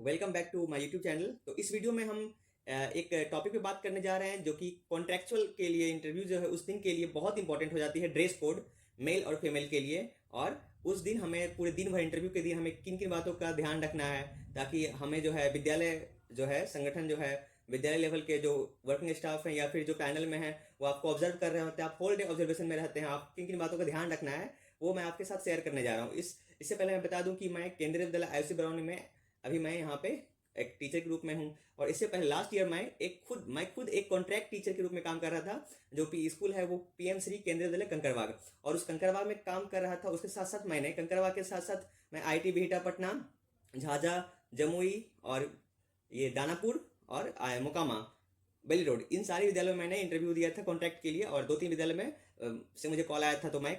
Welcome back to my YouTube channel. तो इस video में हम एक टॉपिक पे बात करने जा रहे हैं जो कि कॉन्ट्रेक्चुअल के लिए इंटरव्यू जो है उस दिन के लिए बहुत इंपॉर्टेंट हो जाती है, ड्रेस कोड मेल और फीमेल के लिए। और उस दिन हमें पूरे दिन भर इंटरव्यू के दिन हमें किन किन बातों का ध्यान रखना है ताकि हमें जो है विद्यालय जो है संगठन जो है विद्यालय लेवल के जो वर्किंग स्टाफ हैं या फिर जो पैनल में है वो आपको ऑब्जर्व कर रहे होते हैं, आप होल डे ऑब्जर्वेशन में रहते हैं, आप किन किन बातों का ध्यान रखना है वो मैं आपके साथ शेयर करने जा रहा हूँ। इससे पहले मैं बता दूं कि मैं केंद्रीय विद्यालय आयुषी बरौनी में अभी मैं यहाँ पे एक टीचर के रूप में हूँ। और इससे पहले लास्ट ईयर मैं खुद एक कॉन्ट्रैक्ट टीचर के रूप में काम कर रहा था, जो कि स्कूल है वो पीएम श्री केंद्रीय विद्यालय कंकड़बाग, और उस कंकड़बाग में काम कर रहा था। उसके साथ साथ मैंने कंकड़बाग के साथ साथ मैं आईटी बिहटा पटना, झाझा, जमुई और ये दानापुर और मोकामा बेली रोड, इन सारे विद्यालयों में मैंने इंटरव्यू दिया था कॉन्ट्रैक्ट के लिए। और दो तीन विद्यालय में से मुझे कॉल आया था, तो मैं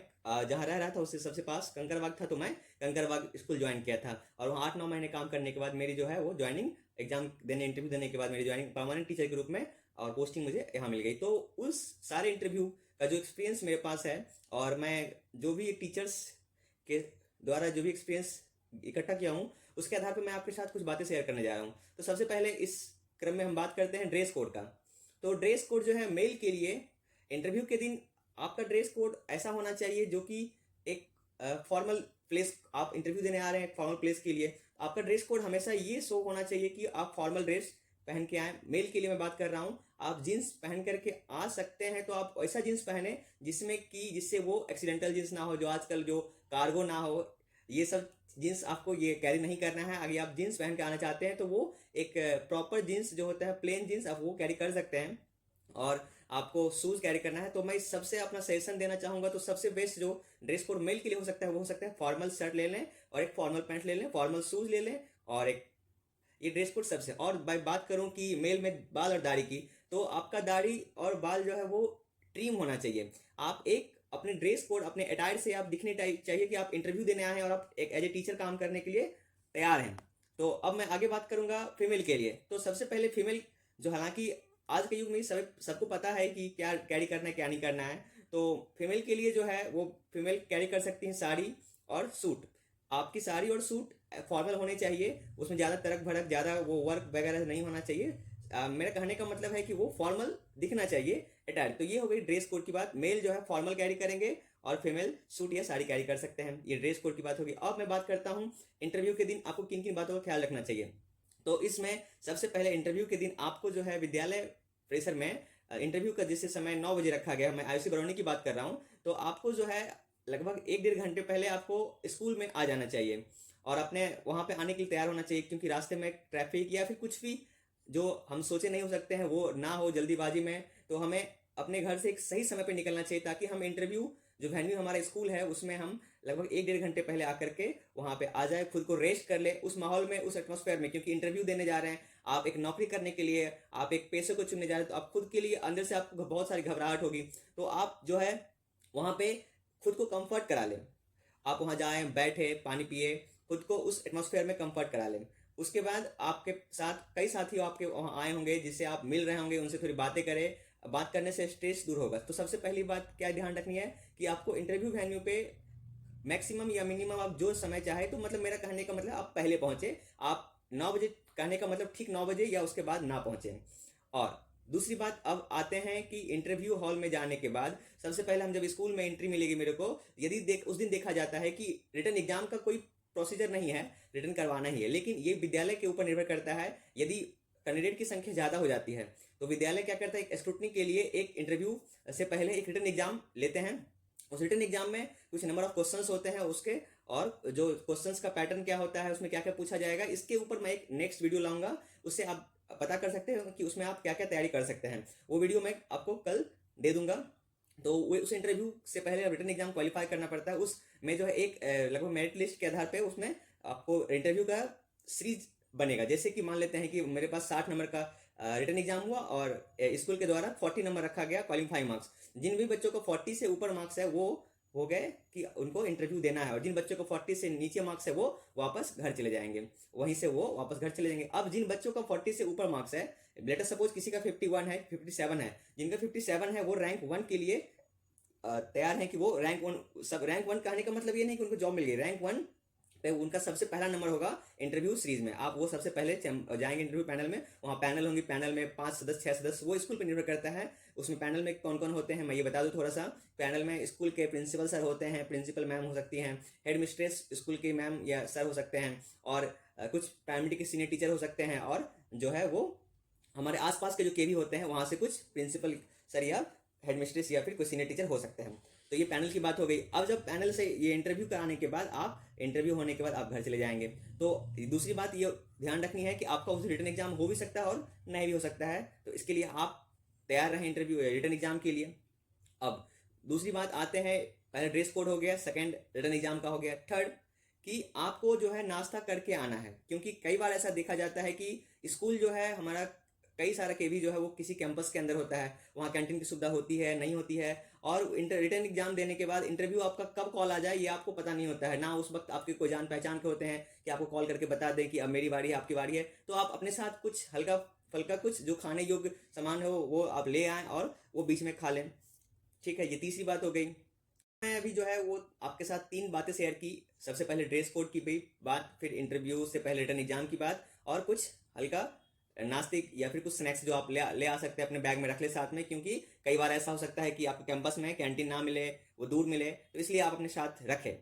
जहाँ रह रहा था उससे सबसे पास कंकड़बाग था, तो मैं कंकड़बाग स्कूल ज्वाइन किया था। और वहाँ 8-9 महीने काम करने के बाद मेरी जो है वो ज्वाइनिंग एग्जाम देने, इंटरव्यू देने के बाद मेरी ज्वाइनिंग परमानेंट टीचर के रूप में और पोस्टिंग मुझे यहाँ मिल गई। तो उस सारे इंटरव्यू का जो एक्सपीरियंस मेरे पास है और मैं जो भी टीचर्स के द्वारा जो भी एक्सपीरियंस इकट्ठा किया हूँ उसके आधार पर मैं आपके साथ कुछ बातें शेयर करने जा रहा हूँ। तो सबसे पहले इस क्रम में हम बात करते हैं ड्रेस कोड का। तो ड्रेस कोड जो है मेल के लिए इंटरव्यू के दिन आपका ड्रेस कोड ऐसा होना चाहिए जो कि एक फॉर्मल प्लेस, आप इंटरव्यू देने आ रहे हैं फॉर्मल प्लेस के लिए, आपका ड्रेस कोड हमेशा ये शो होना चाहिए कि आप फॉर्मल ड्रेस पहन के आए। मेल के लिए मैं बात कर रहा हूँ, आप जीन्स पहन करके आ सकते हैं तो आप ऐसा जीन्स पहने जिससे वो एक्सीडेंटल जीन्स ना हो, जो आजकल जो कार्गो ना हो, ये सब जीन्स आपको ये कैरी नहीं करना है। अगर आप जीन्स पहन के आना चाहते हैं तो वो एक प्रॉपर जीन्स जो होता है, प्लेन जीन्स, आप वो कैरी कर सकते हैं। और आपको शूज कैरी करना है तो मैं सबसे अपना सजेशन देना चाहूंगा, तो सबसे बेस्ट जो ड्रेस कोड मेल के लिए हो सकता है वो हो सकता है फॉर्मल शर्ट ले लें और एक फॉर्मल पैंट ले लें, फॉर्मल शूज ले लें, और एक ये ड्रेस कोड सबसे। और मैं बात करूं कि मेल में बाल और दाढ़ी की, तो आपका दाढ़ी और बाल जो है वो ट्रिम होना चाहिए। आप एक अपने ड्रेस कोड, अपने अटायर से आप दिखने चाहिए कि आप इंटरव्यू देने आए हैं और आप एक एज ए टीचर काम करने के लिए तैयार हैं। तो अब मैं आगे बात करूंगा फीमेल के लिए। तो सबसे पहले फीमेल जो, हालांकि आज के युग में सबको पता है कि क्या कैरी करना है क्या नहीं करना है, तो फीमेल के लिए जो है वो फीमेल कैरी कर सकती हैं साड़ी और सूट। आपकी साड़ी और सूट फॉर्मल होने चाहिए, उसमें ज़्यादा तड़क भड़क, ज़्यादा वो वर्क वगैरह नहीं होना चाहिए। मेरा कहने का मतलब है कि वो फॉर्मल दिखना चाहिए अटायर। तो ये हो गई ड्रेस कोड की बात। मेल जो है फॉर्मल कैरी करेंगे और फीमेल सूट या साड़ी कैरी कर सकते हैं, ये ड्रेस कोड की बात होगी। अब मैं बात करता हूँ इंटरव्यू के दिन आपको किन किन बातों का ख्याल रखना चाहिए। तो इसमें सबसे पहले इंटरव्यू के दिन आपको जो है विद्यालय परिसर में इंटरव्यू का जैसे समय 9 बजे रखा गया, मैं आयुषी बरौनी की बात कर रहा हूँ, तो आपको जो है लगभग 1-1.5 घंटे पहले आपको स्कूल में आ जाना चाहिए और अपने वहाँ पे आने के लिए तैयार होना चाहिए, क्योंकि रास्ते में ट्रैफिक या फिर कुछ भी जो हम सोचे नहीं हो सकते हैं वो ना हो जल्दीबाजी में। तो हमें अपने घर से एक सही समय पर निकलना चाहिए ताकि हम इंटरव्यू जो वेन्यू हमारा स्कूल है उसमें हम लगभग 1-1.5 घंटे पहले आकर के वहाँ पे आ जाए, खुद को रेस्ट कर ले उस माहौल में, उस एटमॉस्फेयर में। क्योंकि इंटरव्यू देने जा रहे हैं, आप एक नौकरी करने के लिए, आप एक पेशे को चुनने जा रहे हैं, तो आप खुद के लिए अंदर से आपको बहुत सारी घबराहट होगी। तो आप जो है वहाँ पे खुद को कंफर्ट करा लें, आप वहाँ जाए, बैठे, पानी पिए, खुद को उस एटमॉस्फेयर में कंफर्ट करा लें। उसके बाद आपके साथ कई साथी आपके वहाँ आए होंगे जिससे आप मिल रहे होंगे, उनसे थोड़ी बातें करें, बात करने से स्ट्रेस दूर होगा। तो सबसे पहली बात क्या ध्यान रखनी है कि आपको इंटरव्यू वेन्यू पे मैक्सिमम या मिनिमम आप जो समय चाहे, तो मतलब मेरा कहने का मतलब आप पहले पहुंचे, आप 9 बजे, कहने का मतलब ठीक 9 बजे या उसके बाद ना पहुंचे। और दूसरी बात, अब आते हैं कि इंटरव्यू हॉल में जाने के बाद सबसे पहले हम जब स्कूल में एंट्री मिलेगी मेरे को, यदि उस दिन देखा जाता है कि रिटर्न एग्जाम का कोई प्रोसीजर नहीं है, रिटर्न करवाना ही है, लेकिन ये विद्यालय के ऊपर निर्भर करता है। यदि कैंडिडेट की संख्या ज़्यादा हो जाती है तो विद्यालय क्या करता है, एक स्क्रूटनी के लिए एक इंटरव्यू से पहले एक रिटर्न एग्जाम लेते हैं। उस रिटर्न एग्जाम में कुछ नंबर ऑफ क्वेश्चंस होते हैं उसके, और जो क्वेश्चंस का पैटर्न क्या होता है, उसमें क्या क्या पूछा जाएगा, इसके ऊपर मैं एक नेक्स्ट वीडियो लाऊंगा, उससे आप पता कर सकते हैं कि उसमें आप क्या क्या तैयारी कर सकते हैं। वो वीडियो मैं आपको कल दे दूंगा। तो वो उस इंटरव्यू से पहले रिटर्न एग्जाम क्वालिफाई करना पड़ता है, उसमें जो है एक लगभग मेरिट लिस्ट के आधार पर उसमें आपको इंटरव्यू का सीरीज बनेगा। जैसे कि मान लेते हैं कि मेरे पास 60 नंबर का रिटर्न एग्जाम हुआ और स्कूल के द्वारा 40 नंबर रखा गया क्वालिफाइंग मार्क्स। जिन भी बच्चों को 40 से ऊपर मार्क्स है वो हो गए कि उनको इंटरव्यू देना है, और जिन बच्चों को 40 से नीचे मार्क्स है वो वापस घर चले जाएंगे, वहीं से वो वापस घर चले जाएंगे। अब जिन बच्चों का 40 से ऊपर मार्क्स है, लेटर सपोज किसी का 51 है, 57 है, जिनका 57 है वो रैंक 1 के लिए तैयार है कि वो रैंक 1, सब रैंक 1 कहने का मतलब ये नहीं कि उनको जॉब मिल गई, रैंक 1 तो उनका सबसे पहला नंबर होगा इंटरव्यू सीरीज में। आप वो सबसे पहले जाएंगे इंटरव्यू पैनल में, वहाँ पैनल होंगी, पैनल में 5 सदस्य 6 सदस्य, वो स्कूल पर निर्भर करता है उसमें पैनल में कौन कौन होते हैं मैं ये बता दूं थोड़ा सा। पैनल में स्कूल के प्रिंसिपल सर होते हैं, प्रिंसिपल मैम हो सकती हैं, हेड मिस्ट्रेस स्कूल के मैम या सर हो सकते हैं, और कुछ प्राइमरी के सीनियर टीचर हो सकते हैं, और जो है वो हमारे आसपास के जो केवी होते हैं वहाँ से कुछ प्रिंसिपल सर या हेड मिस्ट्रेस या फिर कोई सीनियर टीचर हो सकते हैं। तो ये पैनल की बात हो गई। अब जब पैनल से ये इंटरव्यू कराने के बाद आप इंटरव्यू होने के बाद आप घर चले जाएंगे। तो दूसरी बात ये ध्यान रखनी है कि आपका उस रिटर्न एग्जाम हो भी सकता है और नहीं भी हो सकता है, तो इसके लिए आप तैयार रहें इंटरव्यू रिटर्न एग्जाम के लिए। अब दूसरी बात आते हैं, पहले ड्रेस कोड हो गया, सेकंड रिटर्न एग्जाम का हो गया, थर्ड कि आपको जो है नाश्ता करके आना है, क्योंकि कई बार ऐसा देखा जाता है कि स्कूल जो है हमारा कई सारा केवी जो है वो किसी कैंपस के अंदर होता है, वहाँ कैंटीन की सुविधा होती है नहीं होती है, और रिटर्न एग्जाम देने के बाद इंटरव्यू आपका कब कॉल आ जाए ये आपको पता नहीं होता है ना। उस वक्त आपके कोई जान पहचान के होते हैं कि आपको कॉल करके बता दें कि अब मेरी बारी है आपकी बारी है, तो आप अपने साथ कुछ हल्का फल्का कुछ जो खाने योग्य सामान हो वो आप ले आएँ और वो बीच में खा लें। ठीक है, ये तीसरी बात हो गई। मैं अभी जो है वो आपके साथ 3 बातें शेयर की। सबसे पहले ड्रेस कोड की भी बात, फिर इंटरव्यू से पहले रिटर्न एग्जाम की बात, और कुछ हल्का नाश्ते या फिर कुछ स्नैक्स जो आप ले आ सकते हैं अपने बैग में रख ले साथ में, क्योंकि कई बार ऐसा हो सकता है कि आपके कैंपस में कैंटीन ना मिले, वो दूर मिले, तो इसलिए आप अपने साथ रखें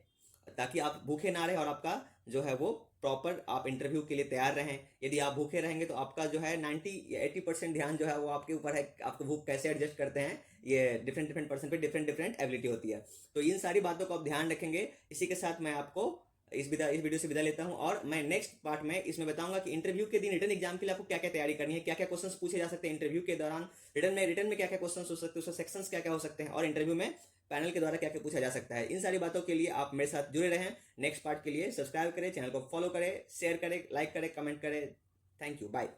ताकि आप भूखे ना रहे और आपका जो है वो प्रॉपर आप इंटरव्यू के लिए तैयार रहें। यदि आप भूखे रहेंगे तो आपका जो है 90 या 80% ध्यान जो है वो आपके ऊपर है, आपको भूख कैसे एडजस्ट करते हैं, ये डिफरेंट पर्सन पे डिफरेंट एबिलिटी होती है। तो इन सारी बातों को आप ध्यान रखेंगे। इसी के साथ मैं आपको इस वीडियो से विदा लेता हूं, और मैं नेक्स्ट पार्ट में इसमें बताऊंगा कि इंटरव्यू के दिन रिटर्न एग्जाम के लिए आपको क्या क्या तैयारी करनी है, क्या क्या क्वेश्चंस पूछे जा सकते हैं इंटरव्यू के दौरान, रिटर्न में क्या क्या क्वेश्चंस हो सकते हैं, उसके सेक्शंस क्या क्या हो सकते हैं, और इंटरव्यू में पैनल के द्वारा क्या क्या पूछा जा सकता है। इन सारी बातों के लिए आप मेरे साथ जुड़े रहें। नेक्स्ट पार्ट के लिए सब्सक्राइब करें, चैनल को फॉलो करें, शेयर करें, लाइक करें, कमेंट करें। Thank you, bye.